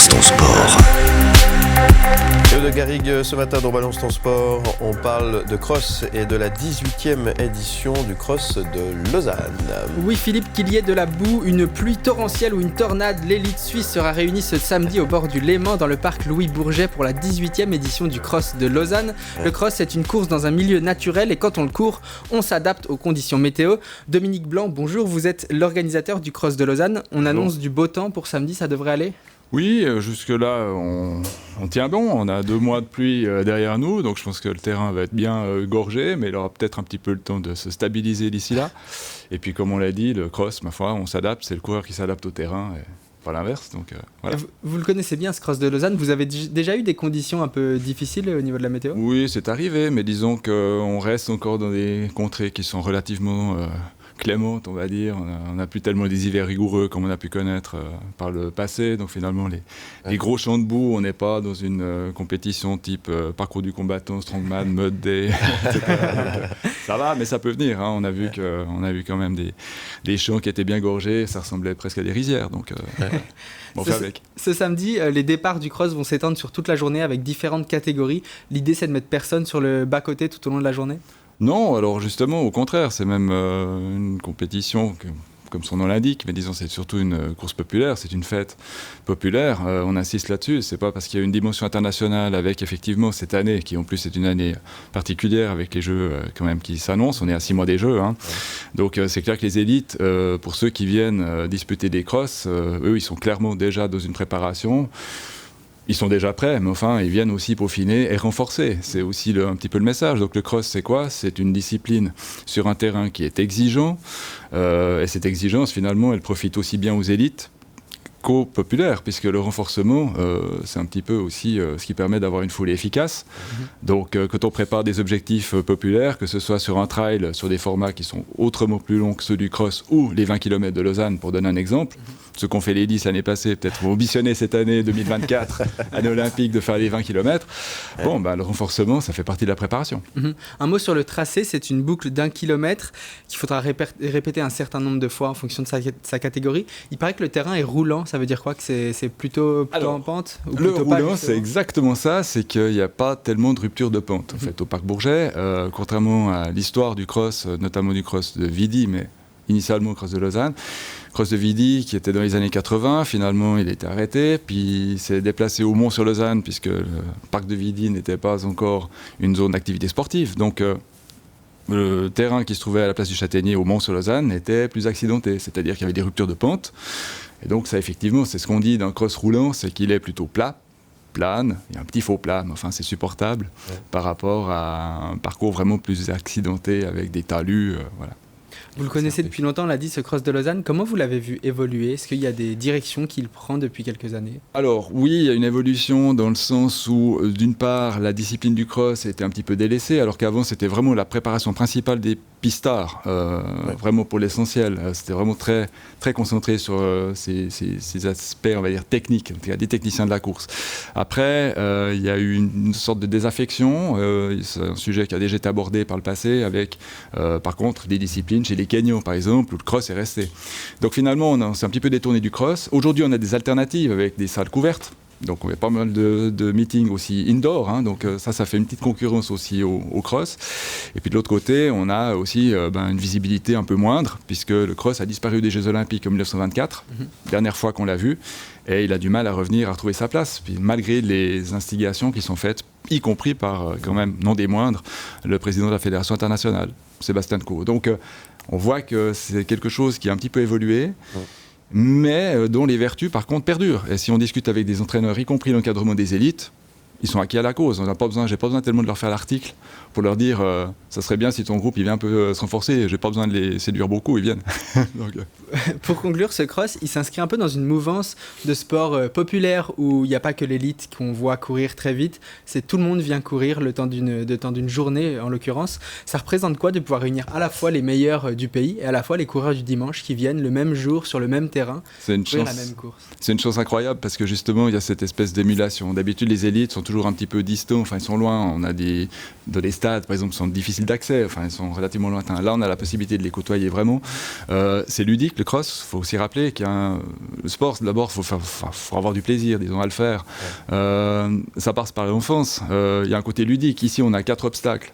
Balance ton sport. Théo de Garrigue, ce matin dans Balance ton sport, on parle de cross et de la 18e édition du cross de Lausanne. Oui Philippe, qu'il y ait de la boue, une pluie torrentielle ou une tornade, l'élite suisse sera réunie ce samedi au bord du Léman dans le parc Louis Bourget pour la 18e édition du cross de Lausanne. Le cross est une course dans un milieu naturel et quand on le court, on s'adapte aux conditions météo. Dominique Blanc, bonjour, vous êtes l'organisateur du cross de Lausanne. On annonce du beau temps pour samedi, ça devrait aller ? Oui, jusque-là, on tient bon. On a 2 mois de pluie derrière nous, donc je pense que le terrain va être bien gorgé, mais il aura peut-être un petit peu le temps de se stabiliser d'ici là. Et puis, comme on l'a dit, le cross, ma foi, on s'adapte. C'est le coureur qui s'adapte au terrain, et pas l'inverse. Donc, voilà. Vous le connaissez bien, ce cross de Lausanne. Vous avez déjà eu des conditions un peu difficiles au niveau de la météo ? Oui, c'est arrivé, mais disons qu'on reste encore dans des contrées qui sont relativement clémente, on va dire. On n'a plus tellement des hivers rigoureux comme on a pu connaître par le passé. Donc finalement, les gros champs de boue, on n'est pas dans une compétition type parcours du combattant, strongman, mud day, etc. Donc, ça va, mais ça peut venir. Hein. On a vu quand même des champs qui étaient bien gorgés. Ça ressemblait presque à des rizières. Donc, on fait avec. Ce samedi, les départs du cross vont s'étendre sur toute la journée avec différentes catégories. L'idée, c'est de mettre personne sur le bas-côté tout au long de la journée ? Non, alors justement, au contraire, c'est même une compétition, comme son nom l'indique, mais disons c'est surtout une course populaire, c'est une fête populaire, on insiste là-dessus, c'est pas parce qu'il y a une dimension internationale avec effectivement cette année, qui en plus est une année particulière avec les jeux quand même qui s'annoncent, on est à 6 mois des jeux, hein. Donc c'est clair que les élites, pour ceux qui viennent disputer des crosses, eux ils sont clairement déjà dans une préparation. Ils sont déjà prêts, mais enfin, ils viennent aussi peaufiner et renforcer. C'est aussi un petit peu le message. Donc le cross, c'est quoi ? C'est une discipline sur un terrain qui est exigeant. Et cette exigence, finalement, elle profite aussi bien aux élites qu'aux populaires, puisque le renforcement, c'est un petit peu aussi ce qui permet d'avoir une foulée efficace. Donc quand on prépare des objectifs populaires, que ce soit sur un trail, sur des formats qui sont autrement plus longs que ceux du cross, ou les 20 km de Lausanne, pour donner un exemple, ceux qu'on fait les 10 l'année passée, peut-être vont ambitionner cette année 2024, année olympique, de faire les 20 km. Bon, le renforcement, ça fait partie de la préparation. Un mot sur le tracé, c'est une boucle d'1 kilomètre qu'il faudra répéter un certain nombre de fois en fonction de sa catégorie. Il paraît que le terrain est roulant, ça veut dire quoi ? Que c'est plutôt en pente ou le plutôt roulant, pas, c'est exactement ça, c'est qu'il n'y a pas tellement de rupture de pente. En fait, au Parc Bourget, contrairement à l'histoire du cross, notamment du cross de Vidi, mais initialement le cross de Lausanne, cross de Vidi qui était dans les années 80, finalement il a été arrêté, puis il s'est déplacé au Mont-sur-Lausanne puisque le parc de Vidi n'était pas encore une zone d'activité sportive. Donc le terrain qui se trouvait à la place du Châtaignier au Mont-sur-Lausanne était plus accidenté, c'est-à-dire qu'il y avait des ruptures de pente. Et donc ça effectivement, c'est ce qu'on dit d'un cross roulant, c'est qu'il est plutôt plane, il y a un petit faux plat, mais enfin c'est supportable par rapport à un parcours vraiment plus accidenté avec des talus, voilà. Vous le connaissez depuis longtemps, on l'a dit, ce cross de Lausanne. Comment vous l'avez vu évoluer ? Est-ce qu'il y a des directions qu'il prend depuis quelques années ? Alors oui, il y a une évolution dans le sens où, d'une part, la discipline du cross était un petit peu délaissée, alors qu'avant, c'était vraiment la préparation principale des pistards, vraiment pour l'essentiel. C'était vraiment très, très concentré sur ces aspects, on va dire, techniques, des techniciens de la course. Après, il y a eu une sorte de désaffection. C'est un sujet qui a déjà été abordé par le passé, avec, par contre, des disciplines chez les Kenyans, par exemple, où le cross est resté. Donc finalement, on s'est un petit peu détourné du cross. Aujourd'hui, on a des alternatives avec des salles couvertes. Donc on a pas mal de meetings aussi indoor, hein, donc ça fait une petite concurrence aussi au cross. Et puis de l'autre côté, on a aussi une visibilité un peu moindre, puisque le cross a disparu des Jeux Olympiques en 1924, dernière fois qu'on l'a vu, et il a du mal à revenir, à retrouver sa place, puis malgré les instigations qui sont faites, y compris par, quand même, non des moindres, le président de la Fédération internationale, Sébastien Coe. Donc on voit que c'est quelque chose qui a un petit peu évolué, mais dont les vertus, par contre, perdurent. Et si on discute avec des entraîneurs, y compris l'encadrement des élites, ils sont acquis à la cause. J'ai pas besoin tellement de leur faire l'article pour leur dire ça serait bien si ton groupe il vient un peu se renforcer. J'ai pas besoin de les séduire beaucoup, ils viennent. Donc, Pour conclure, ce cross, il s'inscrit un peu dans une mouvance de sport populaire où il n'y a pas que l'élite qu'on voit courir très vite. C'est tout le monde vient courir le temps d'une journée, en l'occurrence. Ça représente quoi de pouvoir réunir à la fois les meilleurs du pays et à la fois les coureurs du dimanche qui viennent le même jour sur le même terrain courir la même course. C'est une chance incroyable parce que justement il y a cette espèce d'émulation. D'habitude les élites sont toujours toujours un petit peu distants, enfin ils sont loin, on a des stades par exemple qui sont difficiles d'accès, enfin ils sont relativement lointains. Là on a la possibilité de les côtoyer vraiment. C'est ludique le cross, il faut aussi rappeler le sport d'abord il faut avoir du plaisir, disons, à le faire. Ça passe par l'enfance, il y a un côté ludique, ici on a 4 obstacles.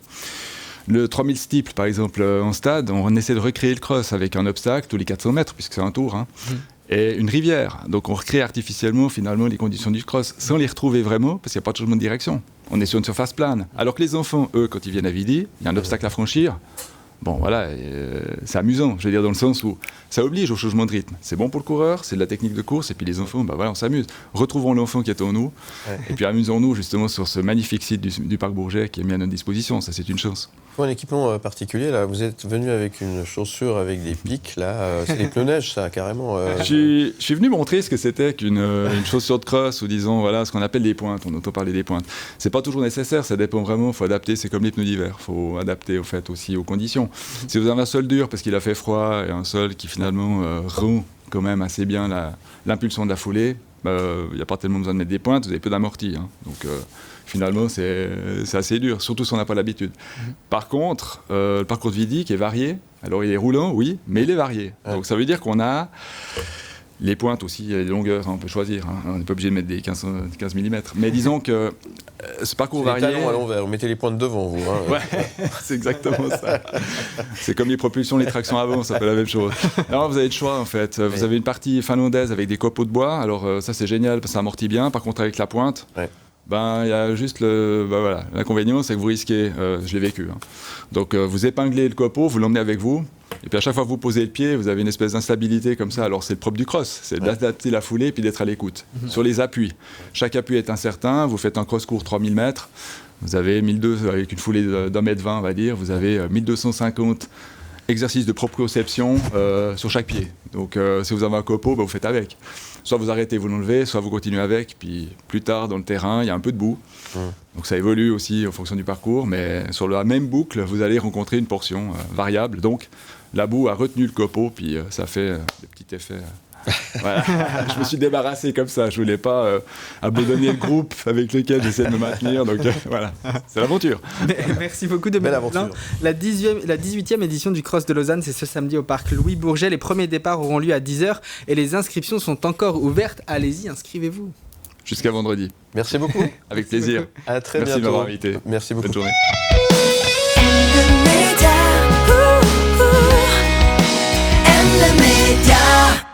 Le 3000 steeples, par exemple, en stade, on essaie de recréer le cross avec un obstacle tous les 400 mètres, puisque c'est un tour, et une rivière. Donc on recrée artificiellement, finalement, les conditions du cross, sans les retrouver vraiment, parce qu'il n'y a pas de changement de direction. On est sur une surface plane. Alors que les enfants, eux, quand ils viennent à Vidi, il y a un obstacle à franchir. Bon, voilà, c'est amusant, je veux dire, dans le sens où ça oblige au changement de rythme. C'est bon pour le coureur, c'est de la technique de course, et puis les enfants, voilà, on s'amuse. Retrouvons l'enfant qui est en nous, et puis amusons-nous justement sur ce magnifique site du Parc Bourget qui est mis à notre disposition, ça c'est une chance. Pour un équipement particulier, là, vous êtes venu avec une chaussure avec des pics, là, c'est des pneus neige, ça, carrément. Je suis venu montrer ce que c'était qu'une chaussure de cross, ou disons, voilà, ce qu'on appelle des pointes, on entend parler des pointes. C'est pas toujours nécessaire, ça dépend vraiment, il faut adapter, c'est comme les pneus d'hiver, il faut adapter, au fait, aussi aux conditions. Si vous avez un sol dur parce qu'il a fait froid et un sol qui finalement rend quand même assez bien l'impulsion de la foulée, il n'y a pas tellement besoin de mettre des pointes, vous avez peu d'amorti. Donc finalement c'est assez dur, surtout si on n'a pas l'habitude. Par contre, le parcours de Vidi qui est varié, alors il est roulant, oui, mais il est varié. Donc ça veut dire qu'on a les pointes aussi, les longueurs, on peut choisir. On n'est pas obligé de mettre des 15 mm. Mais disons que ce parcours varié... Les talons à l'envers, vous mettez les pointes devant, vous. Ouais, c'est exactement ça. C'est comme les propulsions, les tractions avant, ça fait la même chose. Alors vous avez le choix en fait. Vous avez une partie finlandaise avec des copeaux de bois. Alors ça c'est génial parce que ça amortit bien. Par contre avec la pointe... il y a juste l'inconvénient, c'est que vous risquez, je l'ai vécu. Donc vous épinglez le copeau, vous l'emmenez avec vous, et puis à chaque fois que vous posez le pied, vous avez une espèce d'instabilité comme ça. Alors c'est le propre du cross, c'est d'adapter la foulée et puis d'être à l'écoute. Sur les appuis, chaque appui est incertain, vous faites un cross court 3000 mètres, vous avez 1200, avec une foulée d'1,20 m, on va dire, vous avez 1250 exercices de proprioception sur chaque pied. Donc si vous avez un copeau, vous faites avec. Soit vous arrêtez, vous l'enlevez, soit vous continuez avec, puis plus tard dans le terrain, il y a un peu de boue. Donc ça évolue aussi en fonction du parcours, mais sur la même boucle, vous allez rencontrer une portion variable. Donc la boue a retenu le copeau, puis ça fait des petits effets. Voilà. Je me suis débarrassé comme ça, je voulais pas abandonner le groupe avec lequel j'essaie de me maintenir, donc voilà, c'est l'aventure. Merci beaucoup de l'aventure. La 18e édition du Cross de Lausanne, c'est ce samedi au parc Louis Bourget. Les premiers départs auront lieu à 10h et les inscriptions sont encore ouvertes. Allez-y, inscrivez-vous. Jusqu'à vendredi. Merci beaucoup. Avec plaisir. À très bientôt. Merci de m'avoir invité. Merci beaucoup. Bonne journée. And the media.